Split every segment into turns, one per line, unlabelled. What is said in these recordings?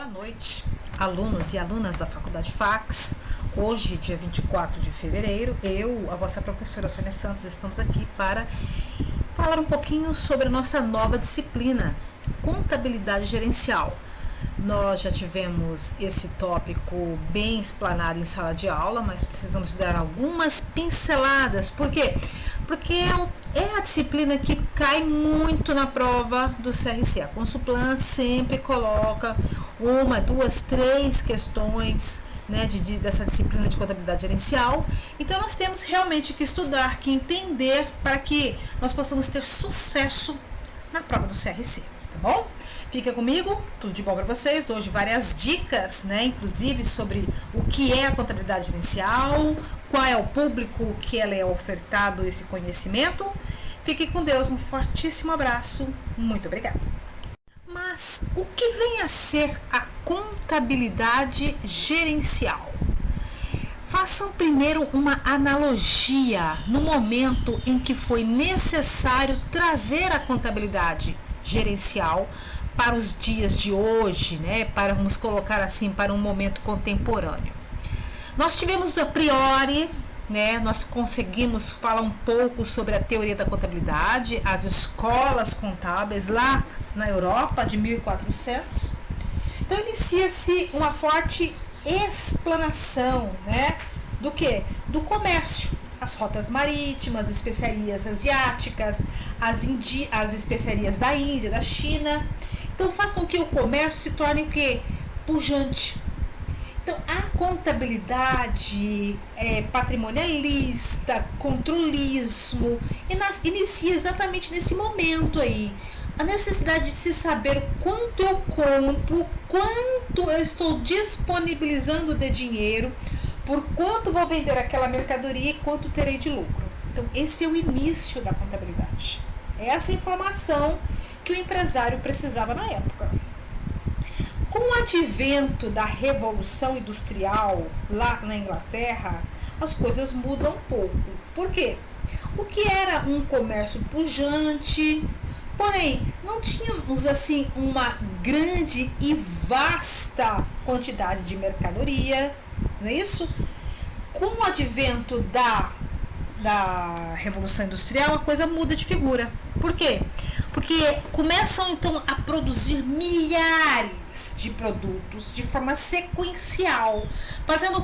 noite, alunos e alunas da Faculdade Fax. Hoje, dia 24 de fevereiro, eu, a vossa professora Sônia Santos, estamos aqui para falar um pouquinho sobre a nossa nova disciplina, Contabilidade Gerencial. Nós já tivemos esse tópico bem explanado em sala de aula, mas precisamos dar algumas pinceladas. Por quê? Porque é a disciplina que cai muito na prova do CRC. A Consulplan sempre coloca uma, duas, três questões, né, dessa disciplina de contabilidade gerencial. Então nós temos realmente que estudar, que entender para que nós possamos ter sucesso na prova do CRC, tá bom? Fica comigo, tudo de bom para vocês. Hoje várias dicas, né, inclusive sobre o que é a contabilidade gerencial, qual é o público que ela é ofertado esse conhecimento. Fique com Deus, um fortíssimo abraço, muito obrigada. Mas o que vem a ser a contabilidade gerencial? Façam primeiro uma analogia no momento em que foi necessário trazer a contabilidade gerencial para os dias de hoje, né? Para nos colocar assim para um momento contemporâneo. Nós tivemos a priori, né? Nós conseguimos falar um pouco sobre a teoria da contabilidade, as escolas contábeis lá na Europa de 1400. Então inicia-se uma forte explanação, né? Do que? Do comércio. As rotas marítimas, especiarias asiáticas, as especiarias da Índia, da China. Então faz com que o comércio se torne o quê? Pujante. Então a contabilidade patrimonialista, controlismo, inicia exatamente nesse momento aí. A necessidade de se saber quanto eu compro, quanto eu estou disponibilizando de dinheiro, por quanto vou vender aquela mercadoria e quanto terei de lucro. Então, esse é o início da contabilidade. É essa informação que o empresário precisava na época. Com o advento da Revolução Industrial lá na Inglaterra, as coisas mudam um pouco. Por quê? O que era um comércio pujante, porém, não tínhamos assim uma grande e vasta quantidade de mercadoria, não é isso? Com o advento da Revolução Industrial, a coisa muda de figura. Por quê? Porque começam então a produzir milhares de produtos de forma sequencial, fazendo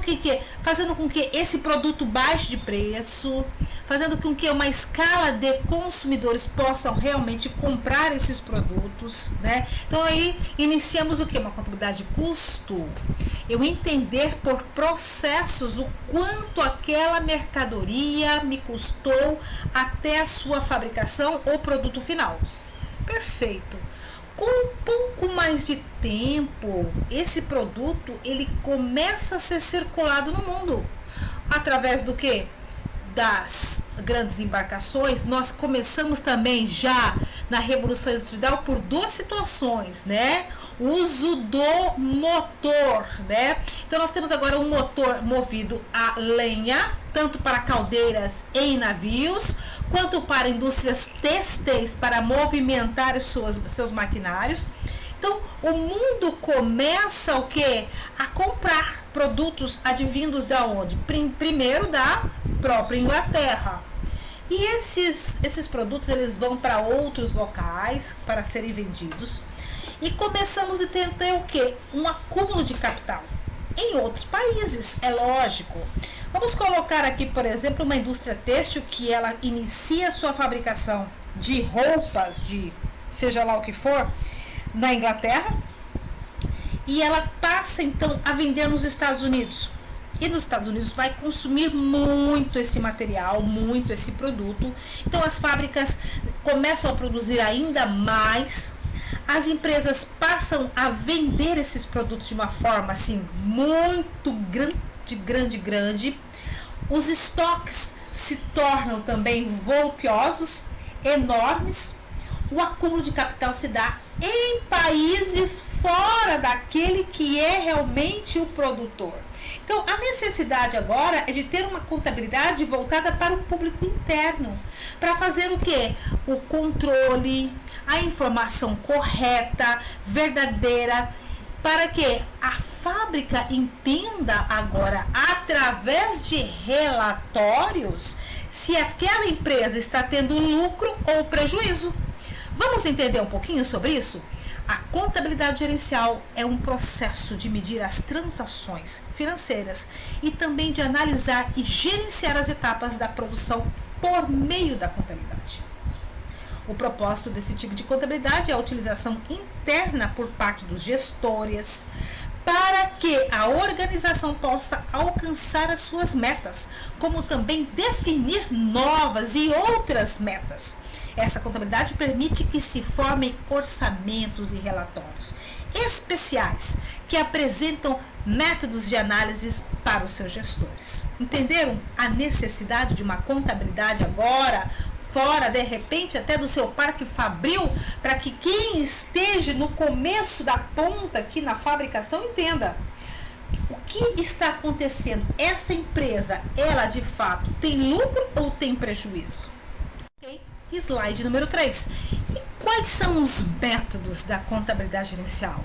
com que esse produto baixe de preço, fazendo com que uma escala de consumidores possam realmente comprar esses produtos, né? Então aí iniciamos o que? Uma contabilidade de custo. Eu entender por processos o quanto aquela mercadoria me custou até a sua fabricação ou produto final. Perfeito. Com um pouco mais de tempo, esse produto ele começa a ser circulado no mundo. Através do que? Das grandes embarcações. Nós começamos também já na Revolução Industrial por duas situações, né? O uso do motor, né? Então nós temos agora um motor movido a lenha, tanto para caldeiras em navios, quanto para indústrias têxteis para movimentar seus maquinários. Então, o mundo começa o quê? A comprar produtos advindos da onde? Primeiro da própria Inglaterra. E esses produtos eles vão para outros locais para serem vendidos. E começamos a ter o quê? Um acúmulo de capital em outros países, é lógico. Vamos colocar aqui, por exemplo, uma indústria têxtil que ela inicia sua fabricação de roupas, de seja lá o que for, na Inglaterra, e ela passa então a vender nos Estados Unidos. E nos Estados Unidos vai consumir muito esse material, muito esse produto. Então as fábricas começam a produzir ainda mais. As empresas passam a vender esses produtos de uma forma assim muito grande. Os estoques se tornam também voluptuosos, enormes. O acúmulo de capital se dá em países fora daquele que é realmente o produtor. Então, a necessidade agora é de ter uma contabilidade voltada para o público interno, para fazer o quê? O controle, a informação correta, verdadeira, para que a fábrica entenda agora, através de relatórios, se aquela empresa está tendo lucro ou prejuízo. Vamos entender um pouquinho sobre isso? A contabilidade gerencial é um processo de medir as transações financeiras e também de analisar e gerenciar as etapas da produção por meio da contabilidade. O propósito desse tipo de contabilidade é a utilização interna por parte dos gestores para que a organização possa alcançar as suas metas, como também definir novas e outras metas. Essa contabilidade permite que se formem orçamentos e relatórios especiais que apresentam métodos de análise para os seus gestores. Entenderam a necessidade de uma contabilidade agora, fora, de repente, até do seu parque fabril, para que quem esteja no começo da ponta aqui na fabricação entenda o que está acontecendo. Essa empresa, ela de fato tem lucro ou tem prejuízo? Ok? Slide número 3. E quais são os métodos da contabilidade gerencial?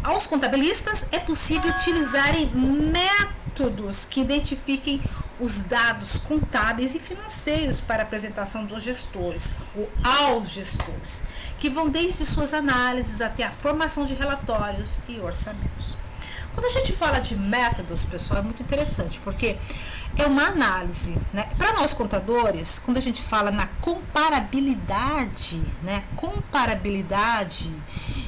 Aos contabilistas é possível utilizarem métodos que identifiquem os dados contábeis e financeiros para a apresentação dos gestores ou aos gestores, que vão desde suas análises até a formação de relatórios e orçamentos. Quando a gente fala de métodos, pessoal, é muito interessante, porque é uma análise, né? Para nós contadores, quando a gente fala na comparabilidade, né? Comparabilidade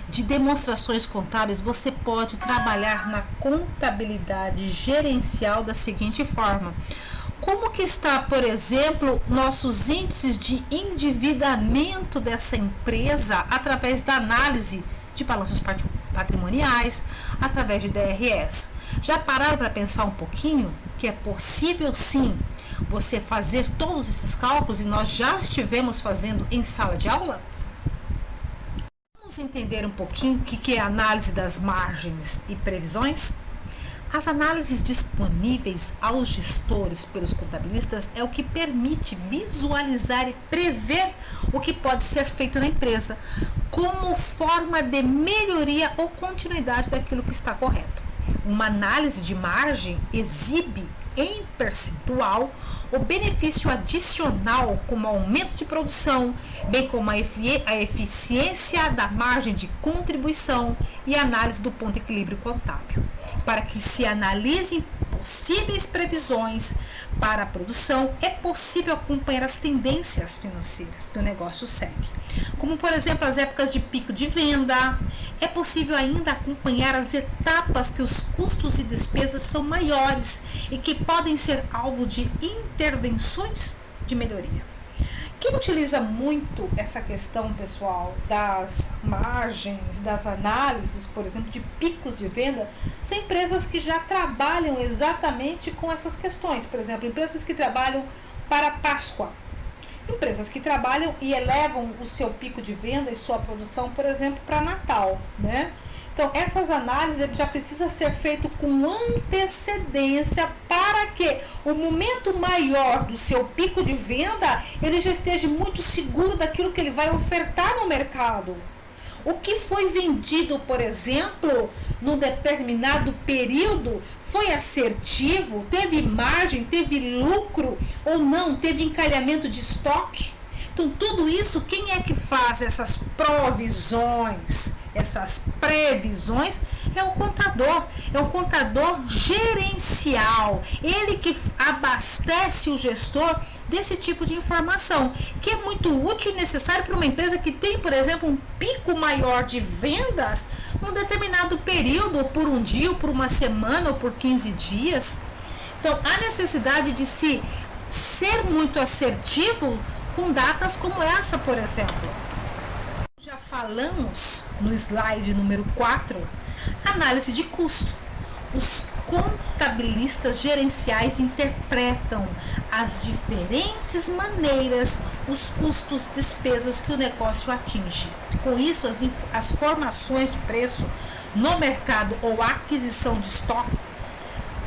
de demonstrações contábeis, você pode trabalhar na contabilidade gerencial da seguinte forma. Como que está, por exemplo, nossos índices de endividamento dessa empresa através da análise de balanços patrimoniais, através de DRS. Já pararam para pensar um pouquinho que é possível sim você fazer todos esses cálculos e nós já estivemos fazendo em sala de aula? Vamos entender um pouquinho o que é a análise das margens e previsões? As análises disponíveis aos gestores pelos contabilistas é o que permite visualizar e prever o que pode ser feito na empresa, como forma de melhoria ou continuidade daquilo que está correto. Uma análise de margem exibe em percentual o benefício adicional como aumento de produção, bem como a eficiência da margem de contribuição e análise do ponto de equilíbrio contábil, para que se analisem possíveis previsões para a produção, é possível acompanhar as tendências financeiras que o negócio segue, como por exemplo as épocas de pico de venda. É possível ainda acompanhar as etapas que os custos e despesas são maiores e que podem ser alvo de intervenções de melhoria. Quem utiliza muito essa questão, pessoal, das margens, das análises, por exemplo, de picos de venda, são empresas que já trabalham exatamente com essas questões. Por exemplo, empresas que trabalham para Páscoa, empresas que trabalham e elevam o seu pico de venda e sua produção, por exemplo, para Natal, né? Então, essas análises já precisam ser feitas com antecedência para que o momento maior do seu pico de venda, ele já esteja muito seguro daquilo que ele vai ofertar no mercado. O que foi vendido, por exemplo, num determinado período, foi assertivo, teve margem, teve lucro ou não, teve encalhamento de estoque? Então, tudo isso, quem é que faz essas provisões, essas previsões? É o contador gerencial, ele que abastece o gestor desse tipo de informação, que é muito útil e necessário para uma empresa que tem, por exemplo, um pico maior de vendas num determinado período, por um dia, ou por uma semana, ou por 15 dias. Então, há necessidade de se ser muito assertivo com datas como essa, por exemplo. Já falamos no slide número 4, análise de custo. Os contabilistas gerenciais interpretam as diferentes maneiras os custos e despesas que o negócio atinge. Com isso, as formações de preço no mercado ou a aquisição de estoque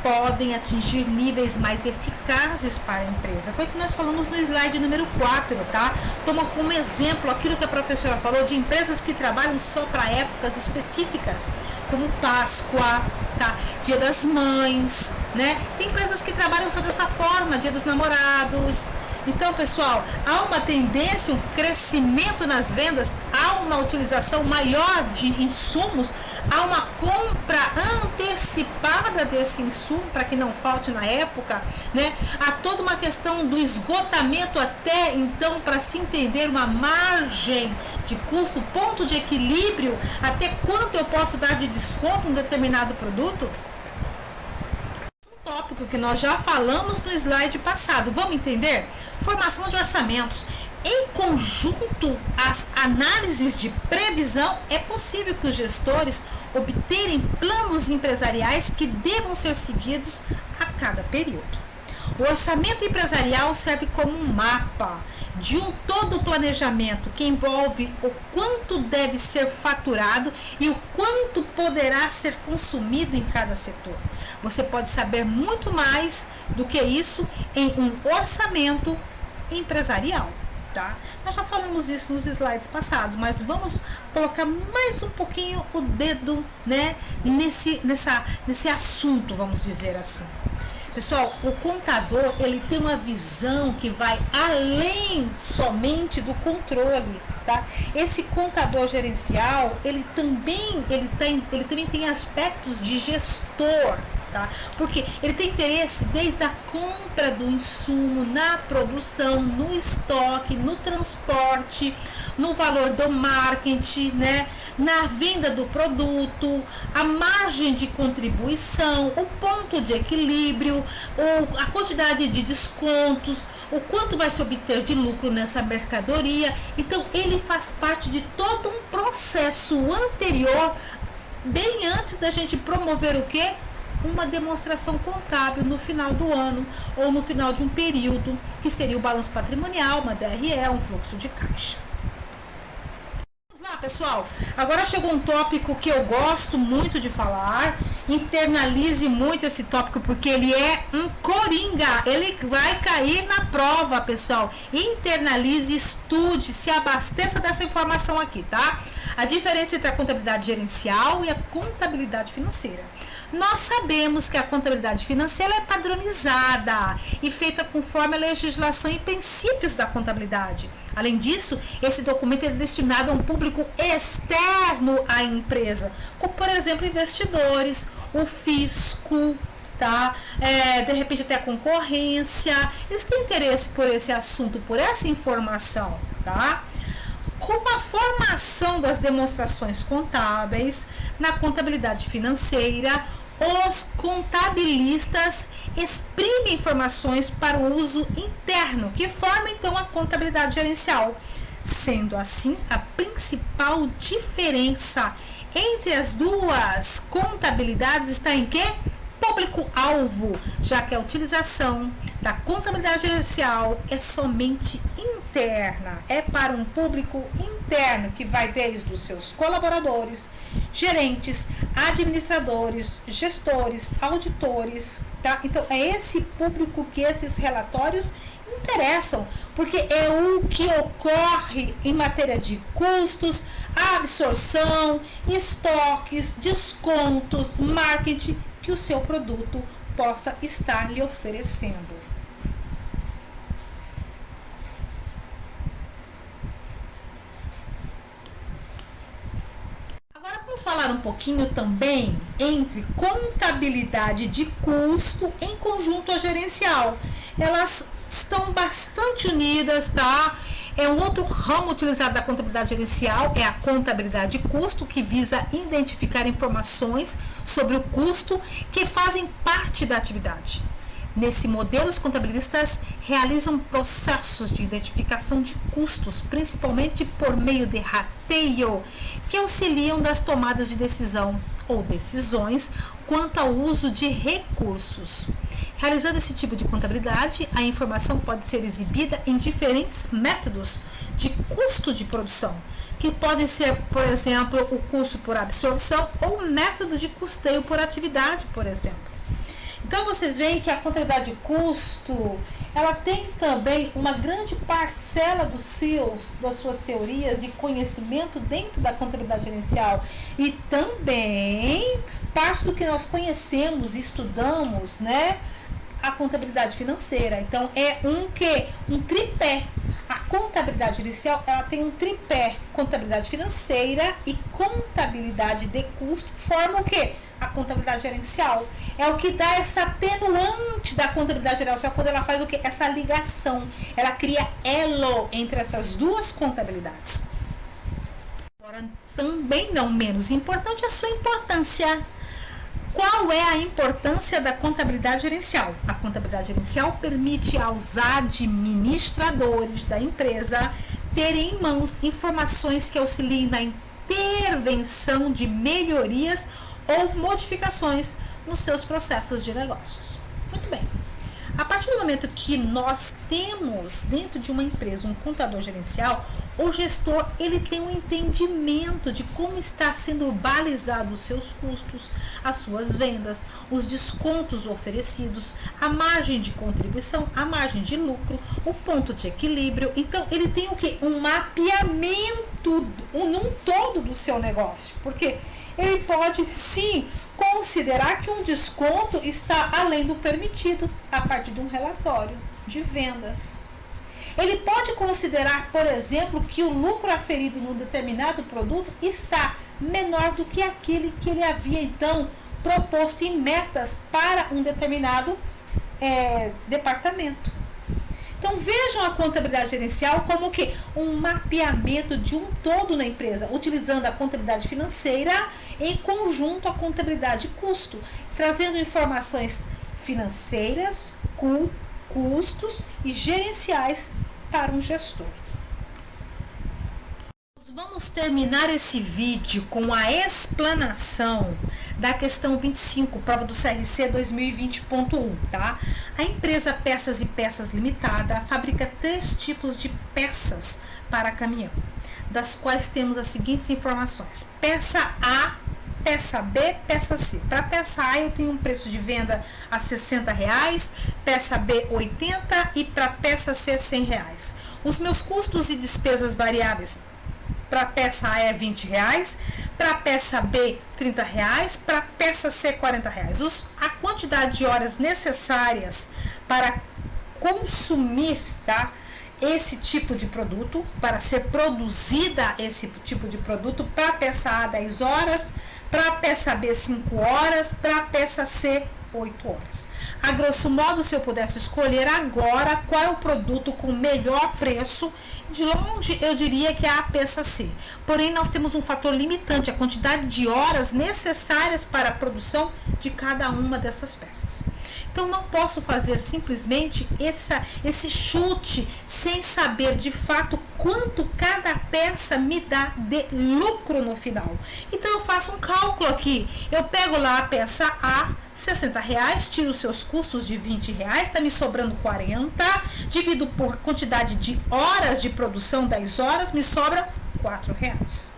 podem atingir níveis mais eficazes para a empresa. Foi o que nós falamos no slide número 4, tá? Toma como exemplo aquilo que a professora falou de empresas que trabalham só para épocas específicas, como Páscoa, tá? Dia das Mães, né? Tem empresas que trabalham só dessa forma, Dia dos Namorados. Então, pessoal, há uma tendência, um crescimento nas vendas, há uma utilização maior de insumos, há uma compra antecipada desse insumo para que não falte na época, né? Há toda uma questão do esgotamento até então para se entender uma margem de custo, ponto de equilíbrio, até quanto eu posso dar de desconto em um determinado produto. Tópico que nós já falamos no slide passado. Vamos entender? Formação de orçamentos. Em conjunto às análises de previsão, é possível que os gestores obterem planos empresariais que devam ser seguidos a cada período. O orçamento empresarial serve como um mapa de um todo planejamento que envolve o quanto deve ser faturado e o quanto poderá ser consumido em cada setor. Você pode saber muito mais do que isso em um orçamento empresarial, tá? Nós já falamos isso nos slides passados, mas vamos colocar mais um pouquinho o dedo, né, nesse assunto, vamos dizer assim. Pessoal, o contador, ele tem uma visão que vai além somente do controle, tá? Esse contador gerencial, ele também tem aspectos de gestor, tá? Porque ele tem interesse desde a compra do insumo, na produção, no estoque, no transporte, no valor do marketing, né? Na venda do produto, a margem de contribuição, o ponto de equilíbrio, a quantidade de descontos, o quanto vai se obter de lucro nessa mercadoria. Então, ele faz parte de todo um processo anterior, bem antes da gente promover o quê? Uma demonstração contábil no final do ano ou no final de um período, que seria o balanço patrimonial, uma DRE, um fluxo de caixa. Vamos lá, pessoal. Agora chegou um tópico que eu gosto muito de falar. Internalize muito esse tópico porque ele é um coringa. Ele vai cair na prova, pessoal. Internalize, estude, se abasteça dessa informação aqui, tá? A diferença entre a contabilidade gerencial e a contabilidade financeira. Nós sabemos que a contabilidade financeira é padronizada e feita conforme a legislação e princípios da contabilidade. Além disso, esse documento é destinado a um público externo à empresa, como, por exemplo, investidores, o fisco, tá? De repente até a concorrência. Eles têm interesse por esse assunto, por essa informação, tá? Com a formação das demonstrações contábeis na contabilidade financeira, os contabilistas exprimem informações para o uso interno, que forma então a contabilidade gerencial. Sendo assim, a principal diferença entre as duas contabilidades está em quê? Público-alvo, já que a utilização da contabilidade gerencial é somente interna, é para um público interno que vai desde os seus colaboradores, gerentes, administradores, gestores, auditores, tá? Então é esse público que esses relatórios interessam, porque é o que ocorre em matéria de custos, absorção, estoques, descontos, marketing que o seu produto possa estar lhe oferecendo. Agora vamos falar um pouquinho também entre contabilidade de custo em conjunto a gerencial. Elas estão bastante unidas, tá? É um outro ramo utilizado da contabilidade gerencial, é a contabilidade de custo, que visa identificar informações sobre o custo que fazem parte da atividade. Nesse modelo, os contabilistas realizam processos de identificação de custos, principalmente por meio de rateio, que auxiliam das tomadas de decisão ou decisões quanto ao uso de recursos. Realizando esse tipo de contabilidade, a informação pode ser exibida em diferentes métodos de custo de produção, que podem ser, por exemplo, o custo por absorção ou método de custeio por atividade, por exemplo. Então vocês veem que a contabilidade de custo, ela tem também uma grande parcela das suas teorias e conhecimento dentro da contabilidade gerencial, e também parte do que nós conhecemos e estudamos, né? A contabilidade financeira. Então é um tripé. A contabilidade gerencial, ela tem um tripé: contabilidade financeira e contabilidade de custo. Forma o quê? A contabilidade gerencial. É o que dá essa atenuante da contabilidade gerencial, quando ela faz o quê? Essa ligação. Ela cria elo entre essas duas contabilidades. Agora, também não menos importante, a sua importância. Qual é a importância da contabilidade gerencial? A contabilidade gerencial permite aos administradores da empresa terem em mãos informações que auxiliem na intervenção de melhorias ou modificações nos seus processos de negócios. Muito bem. A partir do momento que nós temos dentro de uma empresa um contador gerencial, o gestor, ele tem um entendimento de como está sendo balizado os seus custos, as suas vendas, os descontos oferecidos, a margem de contribuição, a margem de lucro, o ponto de equilíbrio. Então ele tem o quê? Um mapeamento num todo do seu negócio, porque ele pode sim considerar que um desconto está além do permitido a partir de um relatório de vendas. Ele pode considerar, por exemplo, que o lucro aferido num determinado produto está menor do que aquele que ele havia então proposto em metas para um determinado departamento. Então vejam a contabilidade gerencial como que um mapeamento de um todo na empresa, utilizando a contabilidade financeira em conjunto à contabilidade de custo, trazendo informações financeiras, custos e gerenciais para um gestor. Vamos terminar esse vídeo com a explanação da questão 25, prova do CRC 2020.1, tá? A empresa Peças e Peças Limitada fabrica 3 tipos de peças para caminhão, das quais temos as seguintes informações: peça A, peça B, peça C. Para peça A eu tenho um preço de venda a R$60, peça B 80 e para peça C R$100. Os meus custos e despesas variáveis para peça A é R$20, para peça B R$30, para peça C R$40. A quantidade de horas necessárias para consumir, tá, esse tipo de produto, para ser produzida esse tipo de produto, para peça A 10 horas, para peça B 5 horas, para peça C 8 horas. A grosso modo, se eu pudesse escolher agora qual é o produto com melhor preço, de longe eu diria que é a peça C. Porém, nós temos um fator limitante: a quantidade de horas necessárias para a produção de cada uma dessas peças. Então, não posso fazer simplesmente esse chute sem saber de fato quanto cada peça me dá de lucro no final. Então, eu faço um cálculo aqui. Eu pego lá a peça A, R$60, tiro os seus custos de R$20, está me sobrando 40, divido por quantidade de horas de produção, 10 horas, me sobra R$4.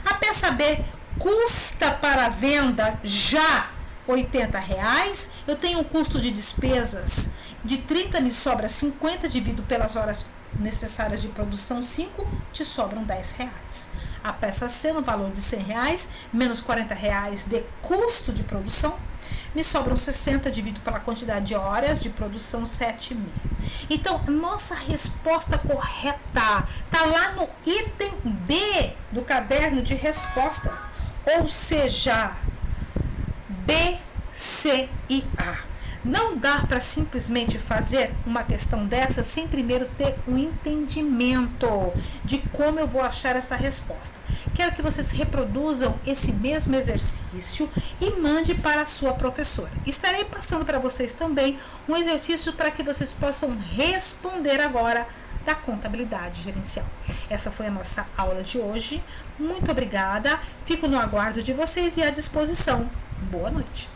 A peça B custa para venda já R$80, eu tenho um custo de despesas de 30, me sobra 50, divido pelas horas necessárias de produção, 5, te sobram R$10. A peça C, no valor de R$100, menos R$40 de custo de produção, me sobram 60, divido pela quantidade de horas de produção, 7,5. Então, nossa resposta correta está lá no item D do caderno de respostas, ou seja, B, C e A. Não dá para simplesmente fazer uma questão dessa sem primeiro ter um entendimento de como eu vou achar essa resposta. Quero que vocês reproduzam esse mesmo exercício e mande para a sua professora. Estarei passando para vocês também um exercício para que vocês possam responder agora da contabilidade gerencial. Essa foi a nossa aula de hoje. Muito obrigada. Fico no aguardo de vocês e à disposição. Boa noite.